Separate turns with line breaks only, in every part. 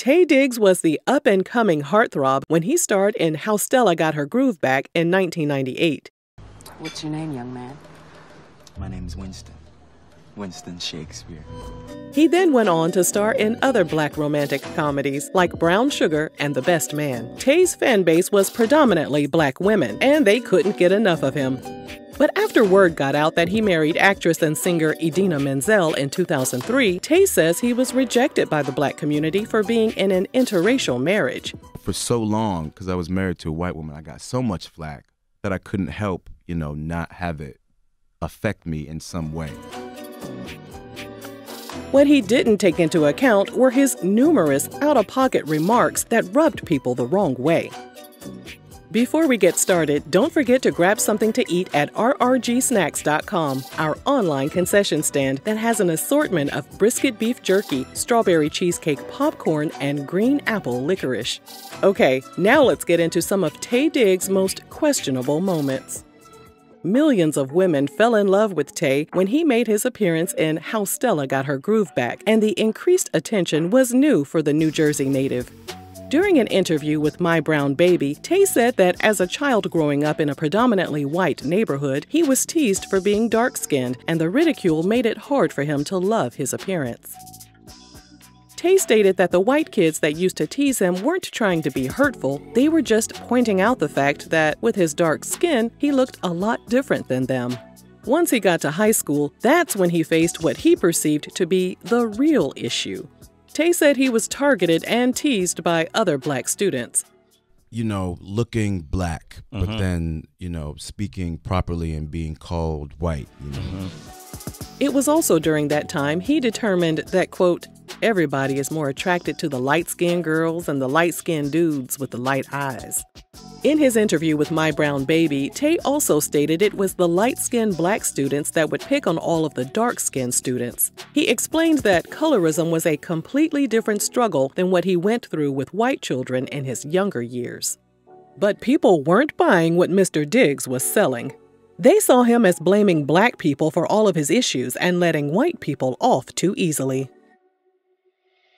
Taye Diggs was the up-and-coming heartthrob when he starred in How Stella Got Her Groove Back in 1998.
What's your name, young man?
My name's Winston. Winston Shakespeare.
He then went on to star in other black romantic comedies like Brown Sugar and The Best Man. Taye's fan base was predominantly black women, and they couldn't get enough of him. But after word got out that he married actress and singer Idina Menzel in 2003, Taye says he was rejected by the black community for being in an interracial marriage.
For so long, because I was married to a white woman, I got so much flack that I couldn't help, not have it affect me in some way.
What he didn't take into account were his numerous out-of-pocket remarks that rubbed people the wrong way. Before we get started, don't forget to grab something to eat at rrgsnacks.com, our online concession stand that has an assortment of brisket beef jerky, strawberry cheesecake popcorn, and green apple licorice. Okay, now let's get into some of Taye Diggs' most questionable moments. Millions of women fell in love with Taye when he made his appearance in How Stella Got Her Groove Back, and the increased attention was new for the New Jersey native. During an interview with My Brown Baby, Taye said that as a child growing up in a predominantly white neighborhood, he was teased for being dark-skinned, and the ridicule made it hard for him to love his appearance. Taye stated that the white kids that used to tease him weren't trying to be hurtful, they were just pointing out the fact that, with his dark skin, he looked a lot different than them. Once he got to high school, that's when he faced what he perceived to be the real issue. Taye said he was targeted and teased by other black students.
Looking black, but then, speaking properly and being called white,
It was also during that time he determined that, quote, everybody is more attracted to the light-skinned girls and the light-skinned dudes with the light eyes. In his interview with My Brown Baby, Taye also stated it was the light-skinned black students that would pick on all of the dark-skinned students. He explained that colorism was a completely different struggle than what he went through with white children in his younger years. But people weren't buying what Mr. Diggs was selling. They saw him as blaming black people for all of his issues and letting white people off too easily.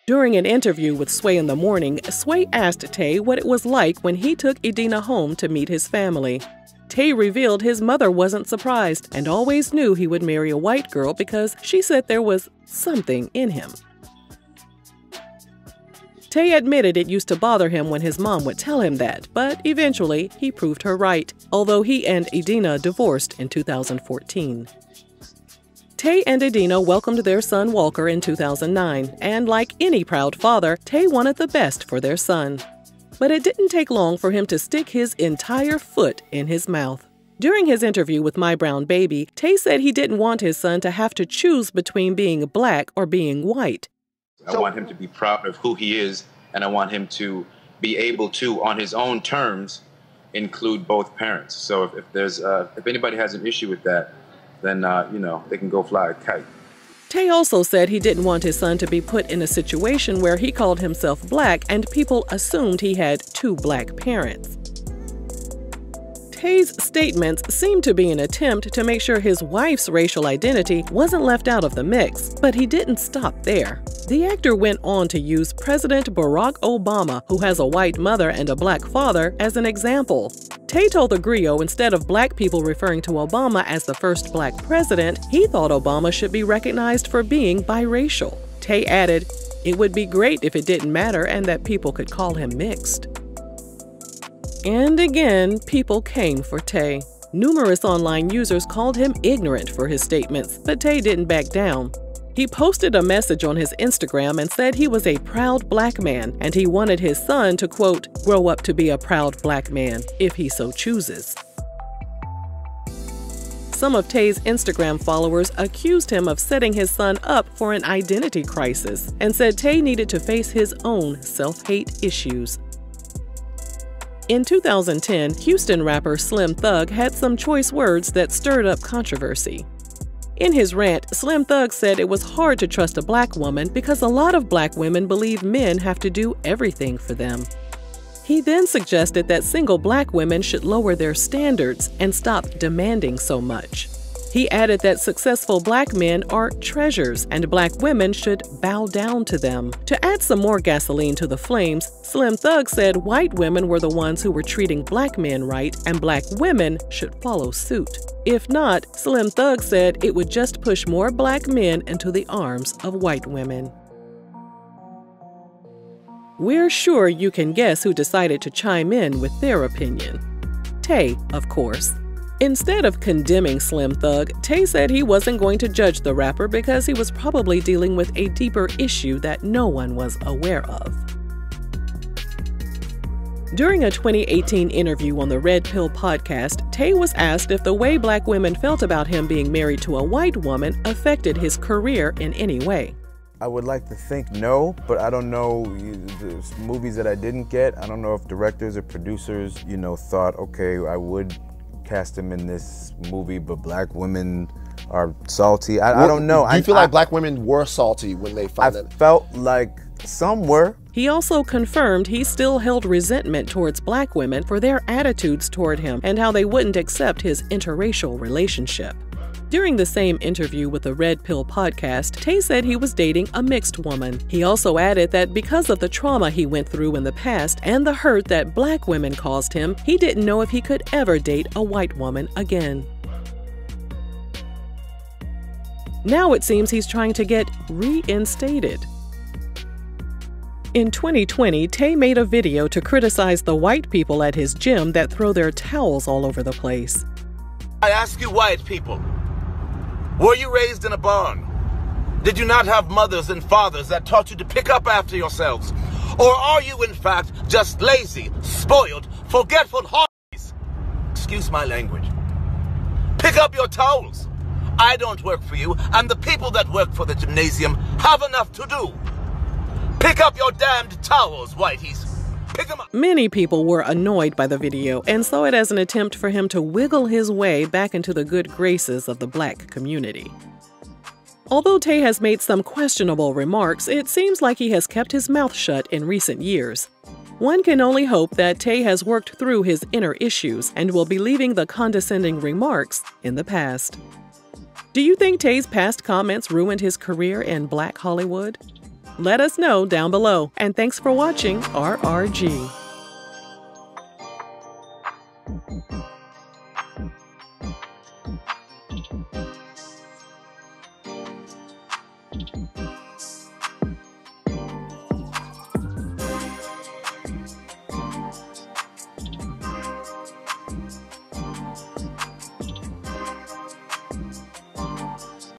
During an interview with Sway in the Morning, Sway asked Taye what it was like when he took Idina home to meet his family. Taye revealed his mother wasn't surprised and always knew he would marry a white girl because she said there was something in him. Taye admitted it used to bother him when his mom would tell him that, but eventually he proved her right, although he and Idina divorced in 2014. Taye and Idina welcomed their son Walker in 2009, and like any proud father, Taye wanted the best for their son. But it didn't take long for him to stick his entire foot in his mouth. During his interview with My Brown Baby, Taye said he didn't want his son to have to choose between being black or being white.
I want him to be proud of who he is, and I want him to be able to, on his own terms, include both parents. So if anybody has an issue with that, then, they can go fly a kite.
Taye also said he didn't want his son to be put in a situation where he called himself black and people assumed he had two black parents. Taye's statements seemed to be an attempt to make sure his wife's racial identity wasn't left out of the mix, but he didn't stop there. The actor went on to use President Barack Obama, who has a white mother and a black father, as an example. Taye told the griot instead of black people referring to Obama as the first black president, he thought Obama should be recognized for being biracial. Taye added, it would be great if it didn't matter and that people could call him mixed. And again, people came for Taye. Numerous online users called him ignorant for his statements, but Taye didn't back down. He posted a message on his Instagram and said he was a proud black man and he wanted his son to, quote, grow up to be a proud black man, if he so chooses. Some of Taye's Instagram followers accused him of setting his son up for an identity crisis and said Taye needed to face his own self-hate issues. In 2010, Houston rapper Slim Thug had some choice words that stirred up controversy. In his rant, Slim Thug said it was hard to trust a black woman because a lot of black women believe men have to do everything for them. He then suggested that single black women should lower their standards and stop demanding so much. He added that successful black men are treasures and black women should bow down to them. To add some more gasoline to the flames, Slim Thug said white women were the ones who were treating black men right and black women should follow suit. If not, Slim Thug said it would just push more black men into the arms of white women. We're sure you can guess who decided to chime in with their opinion. Taye, of course. Instead of condemning Slim Thug, Taye said he wasn't going to judge the rapper because he was probably dealing with a deeper issue that no one was aware of. During a 2018 interview on the Red Pill podcast, Taye was asked if the way black women felt about him being married to a white woman affected his career in any way.
I would like to think no, but I don't know. There's movies that I didn't get. I don't know if directors or producers, thought, okay, I would cast him in this movie, but black women are salty. I don't know.
Do you feel like black women were salty when they found that?
I felt like some were.
He also confirmed he still held resentment towards black women for their attitudes toward him and how they wouldn't accept his interracial relationship. During the same interview with the Red Pill podcast, Taye said he was dating a mixed woman. He also added that because of the trauma he went through in the past and the hurt that black women caused him, he didn't know if he could ever date a white woman again. Now it seems he's trying to get reinstated. In 2020, Taye made a video to criticize the white people at his gym that throw their towels all over the place.
I ask you white people, were you raised in a barn? Did you not have mothers and fathers that taught you to pick up after yourselves? Or are you in fact just lazy, spoiled, forgetful harpies? Excuse my language. Pick up your towels. I don't work for you, and the people that work for the gymnasium have enough to do. Pick up your damned towels, whiteys. Pick them up.
Many people were annoyed by the video and saw it as an attempt for him to wiggle his way back into the good graces of the black community. Although Taye has made some questionable remarks, it seems like he has kept his mouth shut in recent years. One can only hope that Taye has worked through his inner issues and will be leaving the condescending remarks in the past. Do you think Taye's past comments ruined his career in Black Hollywood? Let us know down below, and thanks for watching RRG.